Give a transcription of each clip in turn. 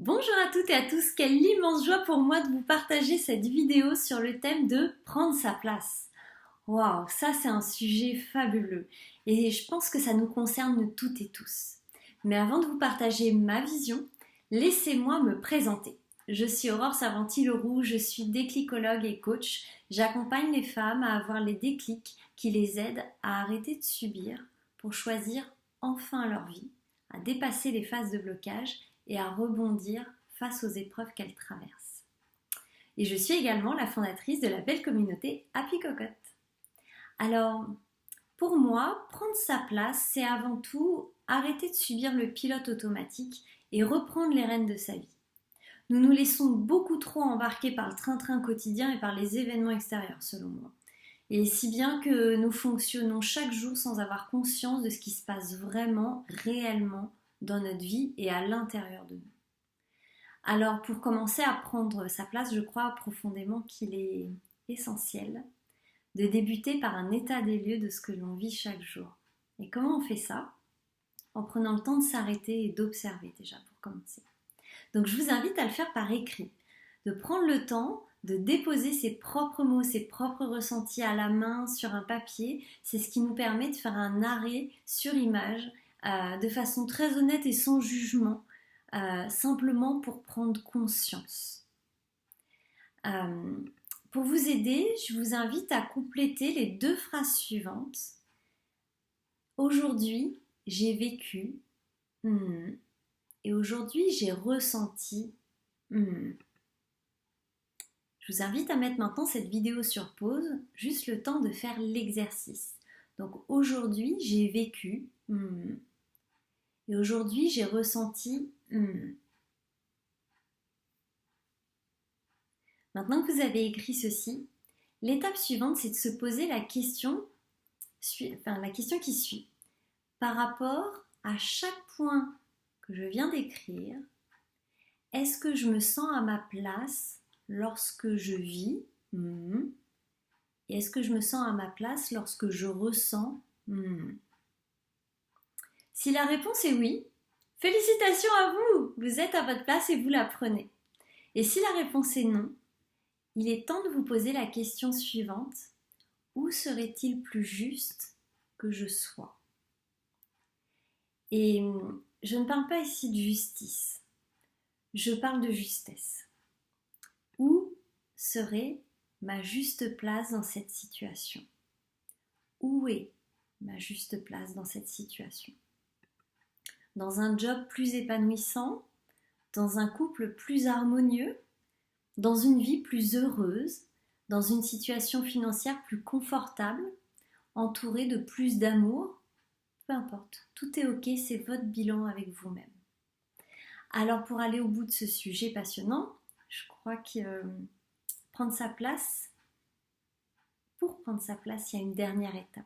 Bonjour à toutes et à tous, quelle immense joie pour moi de vous partager cette vidéo sur le thème de prendre sa place. Waouh, ça c'est un sujet fabuleux et je pense que ça nous concerne toutes et tous. Mais avant de vous partager ma vision, laissez-moi me présenter. Je suis Aurore Servanti-Leroux, je suis déclicologue et coach. J'accompagne les femmes à avoir les déclics qui les aident à arrêter de subir pour choisir enfin leur vie, à dépasser les phases de blocage et à rebondir face aux épreuves qu'elles traversent. Et je suis également la fondatrice de la belle communauté Happy Cocotte. Alors, pour moi, prendre sa place, c'est avant tout arrêter de subir le pilote automatique et reprendre les rênes de sa vie. Nous nous laissons beaucoup trop embarquer par le train-train quotidien et par les événements extérieurs, selon moi. Et si bien que nous fonctionnons chaque jour sans avoir conscience de ce qui se passe vraiment, réellement, dans notre vie et à l'intérieur de nous. Alors pour commencer à prendre sa place, je crois profondément qu'il est essentiel de débuter par un état des lieux de ce que l'on vit chaque jour. Et comment on fait ça? En prenant le temps de s'arrêter et d'observer déjà pour commencer. Donc je vous invite à le faire par écrit, de prendre le temps de déposer ses propres mots, ses propres ressentis à la main sur un papier. C'est ce qui nous permet de faire un arrêt sur image de façon très honnête et sans jugement, simplement pour prendre conscience. Pour vous aider, je vous invite à compléter les deux phrases suivantes. Aujourd'hui, j'ai vécu et aujourd'hui, j'ai ressenti. Je vous invite à mettre maintenant cette vidéo sur pause, juste le temps de faire l'exercice. Donc aujourd'hui, j'ai vécu et aujourd'hui, j'ai ressenti. Maintenant que vous avez écrit ceci, l'étape suivante, c'est de se poser la question qui suit. Par rapport à chaque point que je viens d'écrire, est-ce que je me sens à ma place lorsque je vis et est-ce que je me sens à ma place lorsque je ressens Si la réponse est oui, félicitations à vous, vous êtes à votre place et vous la prenez. Et si la réponse est non, il est temps de vous poser la question suivante. Où serait-il plus juste que je sois? Et je ne parle pas ici de justice, je parle de justesse. Où serait ma juste place dans cette situation? Où est ma juste place dans cette situation? Dans un job plus épanouissant, dans un couple plus harmonieux, dans une vie plus heureuse, dans une situation financière plus confortable, entourée de plus d'amour, peu importe, tout est ok, c'est votre bilan avec vous-même. Alors pour aller au bout de ce sujet passionnant, je crois que pour prendre sa place, il y a une dernière étape.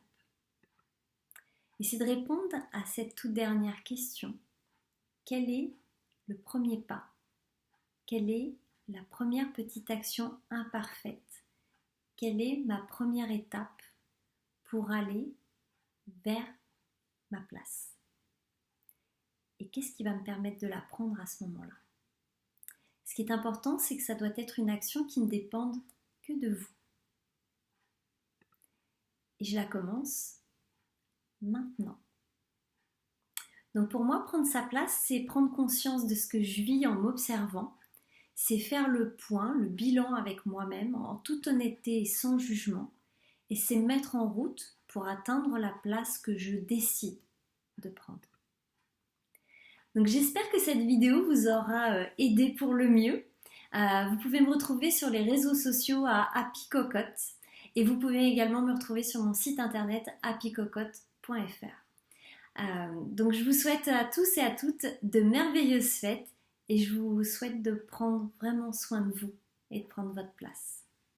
Et c'est de répondre à cette toute dernière question. Quel est le premier pas? Quelle est la première petite action imparfaite? Quelle est ma première étape pour aller vers ma place? Et qu'est-ce qui va me permettre de la prendre à ce moment-là? Ce qui est important, c'est que ça doit être une action qui ne dépende que de vous. Et je la commence maintenant. Donc pour moi, prendre sa place, c'est prendre conscience de ce que je vis en m'observant. C'est faire le point, le bilan avec moi-même, en toute honnêteté et sans jugement. Et c'est me mettre en route pour atteindre la place que je décide de prendre. Donc j'espère que cette vidéo vous aura aidé pour le mieux. Vous pouvez me retrouver sur les réseaux sociaux à Happy Cocotte et vous pouvez également me retrouver sur mon site internet happycocotte.fr. Donc je vous souhaite à tous et à toutes de merveilleuses fêtes et je vous souhaite de prendre vraiment soin de vous et de prendre votre place.